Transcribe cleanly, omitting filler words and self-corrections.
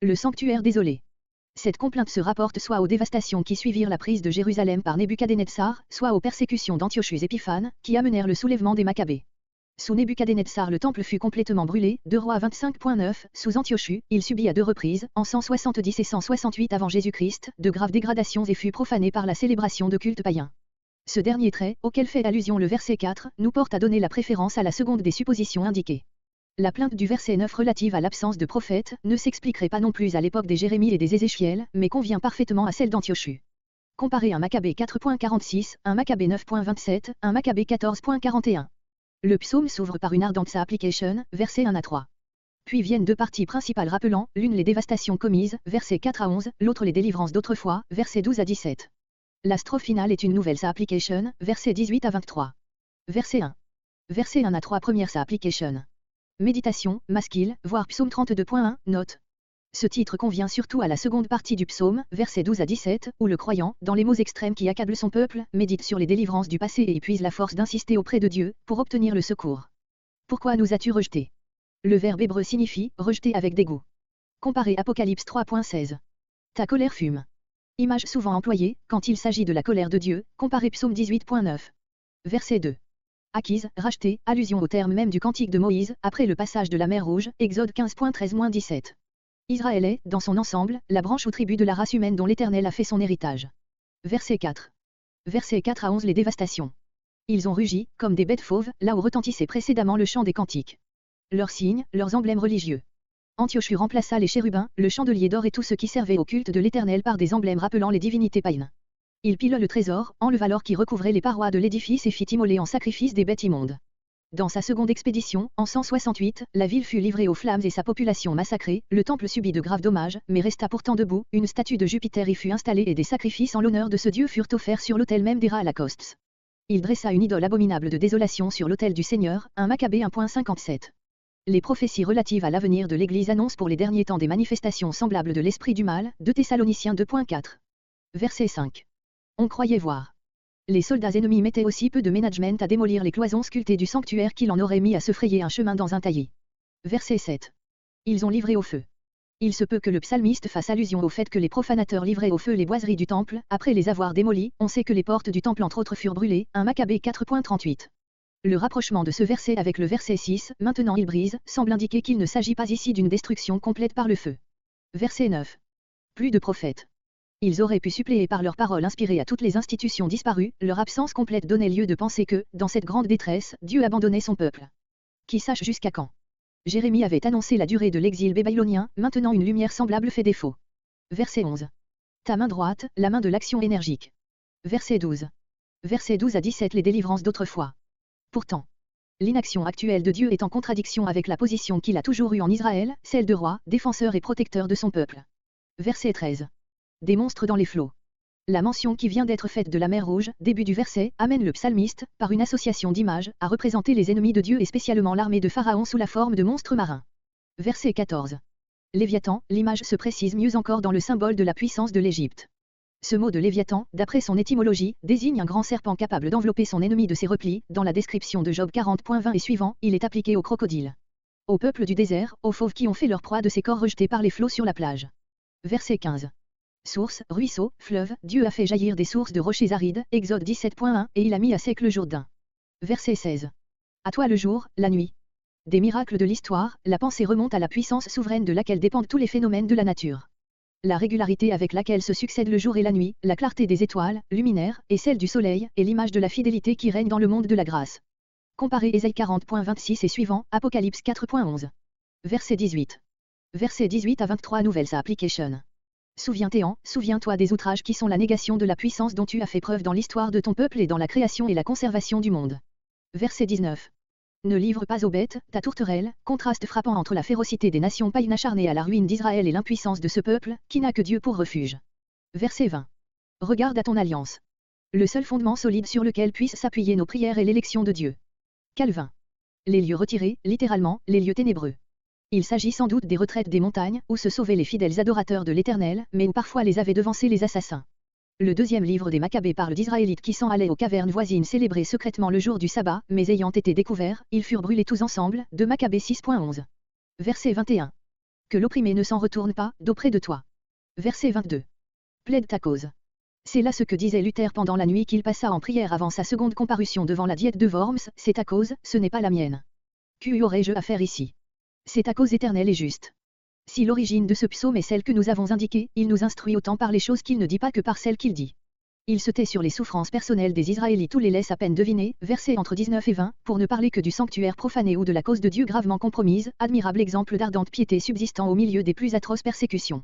Le sanctuaire désolé. Cette complainte se rapporte soit aux dévastations qui suivirent la prise de Jérusalem par Nebuchadnezzar, soit aux persécutions d'Antiochus Épiphanes, qui amenèrent le soulèvement des Maccabées. Sous Nebuchadnezzar le temple fut complètement brûlé, 2 Rois 25.9, sous Antiochus, il subit à 2 reprises, en 170 et 168 avant Jésus-Christ, de graves dégradations et fut profané par la célébration de cultes païens. Ce dernier trait, auquel fait allusion le verset 4, nous porte à donner la préférence à la seconde des suppositions indiquées. La plainte du verset 9 relative à l'absence de prophète ne s'expliquerait pas non plus à l'époque des Jérémie et des Ézéchiel, mais convient parfaitement à celle d'Antiochus. Comparez un Maccabée 4.46, un Maccabée 9.27, un Maccabée 14.41. Le psaume s'ouvre par une ardente application, versets 1 à 3. Puis viennent 2 parties principales rappelant, l'une les dévastations commises, versets 4 à 11, l'autre les délivrances d'autrefois, versets 12 à 17. La strophe finale est une nouvelle application, versets 18 à 23. Verset 1. Verset 1 à 3 première application. Méditation, Maskil, voire psaume 32.1, note. Ce titre convient surtout à la seconde partie du psaume, versets 12 à 17, où le croyant, dans les mots extrêmes qui accablent son peuple, médite sur les délivrances du passé et épuise la force d'insister auprès de Dieu, pour obtenir le secours. Pourquoi nous as-tu rejetés? Le verbe hébreu signifie, rejeter avec dégoût. Comparez Apocalypse 3.16. Ta colère fume. Image souvent employée, quand il s'agit de la colère de Dieu, comparez Psaume 18.9. Verset 2. Acquise, rachetée, allusion au terme même du cantique de Moïse, après le passage de la mer Rouge, Exode 15.13-17. Israël est, dans son ensemble, la branche ou tribu de la race humaine dont l'Éternel a fait son héritage. Verset 4. Versets 4 à 11 les dévastations. Ils ont rugi, comme des bêtes fauves, là où retentissait précédemment le chant des cantiques. Leurs signes, leurs emblèmes religieux. Antiochus remplaça les chérubins, le chandelier d'or et tout ce qui servait au culte de l'Éternel par des emblèmes rappelant les divinités païennes. Il pila le trésor, enleva l'or qui recouvrait les parois de l'édifice et fit immoler en sacrifice des bêtes immondes. Dans sa seconde expédition, en 168, la ville fut livrée aux flammes et sa population massacrée, le temple subit de graves dommages, mais resta pourtant debout, une statue de Jupiter y fut installée et des sacrifices en l'honneur de ce dieu furent offerts sur l'autel même d'Héra à Lacoste. Il dressa une idole abominable de désolation sur l'autel du Seigneur, 1 Maccabée 1.57. Les prophéties relatives à l'avenir de l'Église annoncent pour les derniers temps des manifestations semblables de l'esprit du mal, 2 Thessaloniciens 2.4. Verset 5. On croyait voir. Les soldats ennemis mettaient aussi peu de management à démolir les cloisons sculptées du sanctuaire qu'il en aurait mis à se frayer un chemin dans un taillis. Verset 7. Ils ont livré au feu. Il se peut que le psalmiste fasse allusion au fait que les profanateurs livraient au feu les boiseries du temple, après les avoir démolies, on sait que les portes du temple entre autres furent brûlées, 1 Maccabée 4.38. Le rapprochement de ce verset avec le verset 6, maintenant il brise, semble indiquer qu'il ne s'agit pas ici d'une destruction complète par le feu. Verset 9. Plus de prophètes. Ils auraient pu suppléer par leurs paroles inspirées à toutes les institutions disparues, leur absence complète donnait lieu de penser que, dans cette grande détresse, Dieu abandonnait son peuple. Qui sache jusqu'à quand. Jérémie avait annoncé la durée de l'exil babylonien, maintenant une lumière semblable fait défaut. Verset 11. Ta main droite, la main de l'action énergique. Verset 12. Verset 12 à 17 les délivrances d'autrefois. Pourtant, l'inaction actuelle de Dieu est en contradiction avec la position qu'il a toujours eue en Israël, celle de roi, défenseur et protecteur de son peuple. Verset 13. Des monstres dans les flots. La mention qui vient d'être faite de la mer Rouge, début du verset, amène le psalmiste, par une association d'images, à représenter les ennemis de Dieu et spécialement l'armée de Pharaon sous la forme de monstres marins. Verset 14. Léviathan, l'image se précise mieux encore dans le symbole de la puissance de l'Égypte. Ce mot de Léviathan, d'après son étymologie, désigne un grand serpent capable d'envelopper son ennemi de ses replis. Dans la description de Job 40.20 et suivant, il est appliqué aux crocodiles. Au peuple du désert, aux fauves qui ont fait leur proie de ces corps rejetés par les flots sur la plage. Verset 15. Sources, ruisseaux, fleuves, Dieu a fait jaillir des sources de rochers arides, Exode 17.1, et il a mis à sec le Jourdain. Verset 16. À toi le jour, la nuit. Des miracles de l'histoire, la pensée remonte à la puissance souveraine de laquelle dépendent tous les phénomènes de la nature. La régularité avec laquelle se succèdent le jour et la nuit, la clarté des étoiles, luminaires, et celle du soleil, et l'image de la fidélité qui règne dans le monde de la grâce. Comparez Ésaïe 40.26 et suivant, Apocalypse 4.11. Verset 18. Verset 18 à 23 nouvelles application. Souviens-toi des outrages qui sont la négation de la puissance dont tu as fait preuve dans l'histoire de ton peuple et dans la création et la conservation du monde. Verset 19. Ne livre pas aux bêtes, ta tourterelle, contraste frappant entre la férocité des nations païennes acharnées à la ruine d'Israël et l'impuissance de ce peuple, qui n'a que Dieu pour refuge. Verset 20. Regarde à ton alliance. Le seul fondement solide sur lequel puissent s'appuyer nos prières est l'élection de Dieu. Calvin. Les lieux retirés, littéralement, les lieux ténébreux. Il s'agit sans doute des retraites des montagnes, où se sauvaient les fidèles adorateurs de l'Éternel, mais où parfois les avaient devancés les assassins. Le deuxième livre des Maccabées parle d'Israélites qui s'en allaient aux cavernes voisines célébrer secrètement le jour du sabbat, mais ayant été découverts, ils furent brûlés tous ensemble, 2 Maccabées 6.11. Verset 21. Que l'opprimé ne s'en retourne pas d'auprès de toi. Verset 22. Plaide ta cause. C'est là ce que disait Luther pendant la nuit qu'il passa en prière avant sa seconde comparution devant la Diète de Worms, c'est ta cause, ce n'est pas la mienne. Qu'y aurais-je à faire ici? C'est ta cause éternelle et juste. Si l'origine de ce psaume est celle que nous avons indiquée, il nous instruit autant par les choses qu'il ne dit pas que par celles qu'il dit. Il se tait sur les souffrances personnelles des Israélites ou les laisse à peine deviner, versets entre 19 et 20, pour ne parler que du sanctuaire profané ou de la cause de Dieu gravement compromise, admirable exemple d'ardente piété subsistant au milieu des plus atroces persécutions.